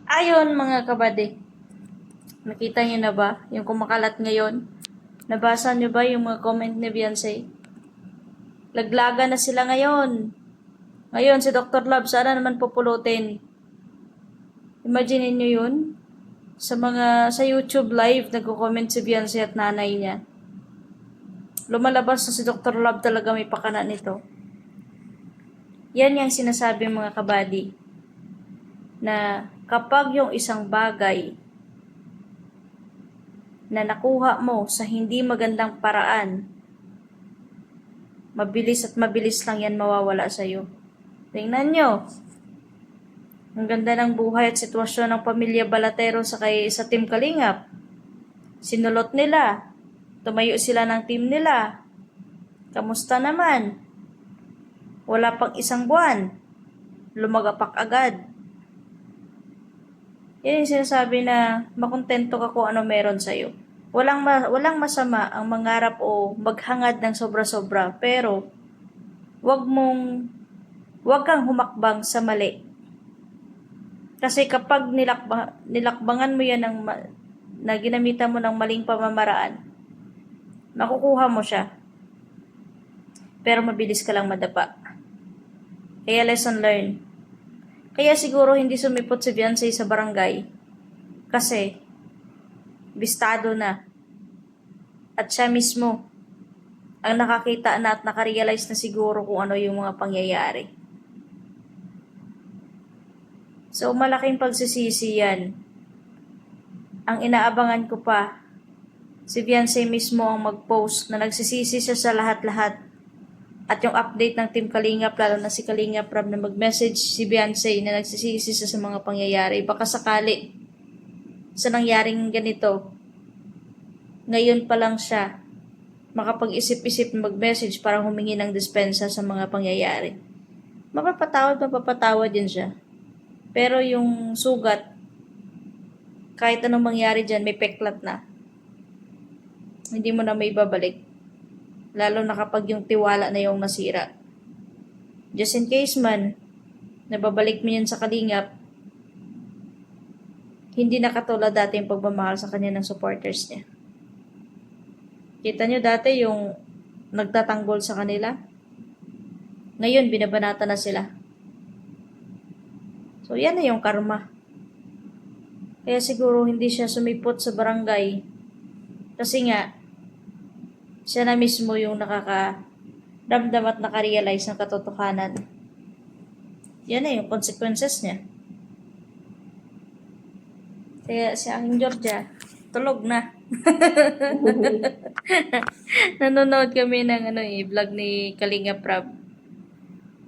Ayon mga kabady, nakita niyo na ba yung kumakalat ngayon? Nabasa niyo ba yung mga comment ni Beyonce? Laglaga na sila ngayon. Ngayon si Dr. Love, sana naman pupulutin. Imagine niyo yun? Sa YouTube live, nagko-comment si Beyonce at nanay niya. Lumalabas na si Dr. Love talaga may pakana nito. Yan yung sinasabi mga kabady, na kapag yung isang bagay na nakuha mo sa hindi magandang paraan, mabilis at mabilis lang yan mawawala sa'yo. Tingnan nyo, ang ganda ng buhay at sitwasyon ng pamilya Balatero sa Team Kalingap. Sinulot nila, tumayo sila ng team nila. Kamusta naman? Wala pang isang buwan, lumagapak agad. Yan yung sinasabi na makontento ka kung ano meron sa'yo. Walang masama ang mangarap o maghangad ng sobra-sobra, pero wag kang humakbang sa mali. Kasi kapag nilakbangan mo yan na ginamitan mo ng maling pamamaraan, makukuha mo siya. Pero mabilis ka lang madapa. Kaya lesson learned. Kaya siguro hindi sumipot si Beyonce sa barangay. Kasi bistado na. At siya mismo ang nakakita na at nakarealize na siguro kung ano yung mga pangyayari. So, malaking pagsisisi yan. Ang inaabangan ko pa, si Beyonce mismo ang mag-post na nagsisisi siya sa lahat-lahat. At yung update ng Team Kalingap, lalo na si Kalingap Rob, na mag-message si Beyonce na nagsisisi siya sa mga pangyayari. Baka sakali sa nangyaring ganito, ngayon pa lang siya makapag-isip-isip mag-message para humingi ng dispensa sa mga pangyayari. Mapapatawad din siya. Pero yung sugat, kahit anong mangyari dyan, may peklat na. Hindi mo na may babalik. Lalo na kapag yung tiwala na yung nasira. Just in case man, nababalik mo yan sa Kalingap, hindi na katulad dati yung pagmamahal sa kanya ng supporters niya. Kita nyo dati yung nagtatanggol sa kanila? Ngayon, binabanata na sila. So, yan na yung karma. Kaya siguro hindi siya sumipot sa barangay. Kasi nga, siya na mismo yung nakakaramdam at nakarealize ng katotohanan. Yan na yung consequences niya. Kaya si aking Georgia, tulog na. Nanonood kami ng vlog ni Kalinga Prab.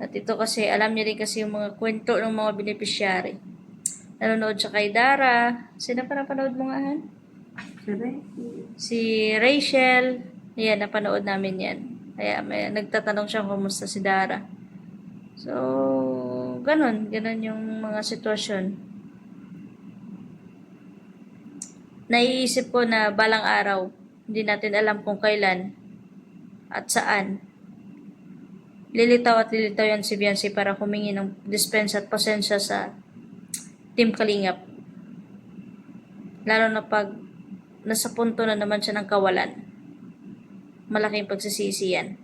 At ito kasi, alam niya rin kasi yung mga kwento ng mga beneficiary. Nanonood siya kay Dara. Sino pa napanood mo nga, Han? Si Rachel. Ayan, napanood namin yan. Kaya nagtatanong siya kung kumusta si Dara. So, ganun yung mga sitwasyon. Naiisip ko na balang araw, hindi natin alam kung kailan at saan. Lilitaw yan si Beyonce para humingi ng dispensa at pasensya sa Team Kalingap. Lalo na pag nasa punto na naman siya ng kawalan. Malaking pagsisisi yan.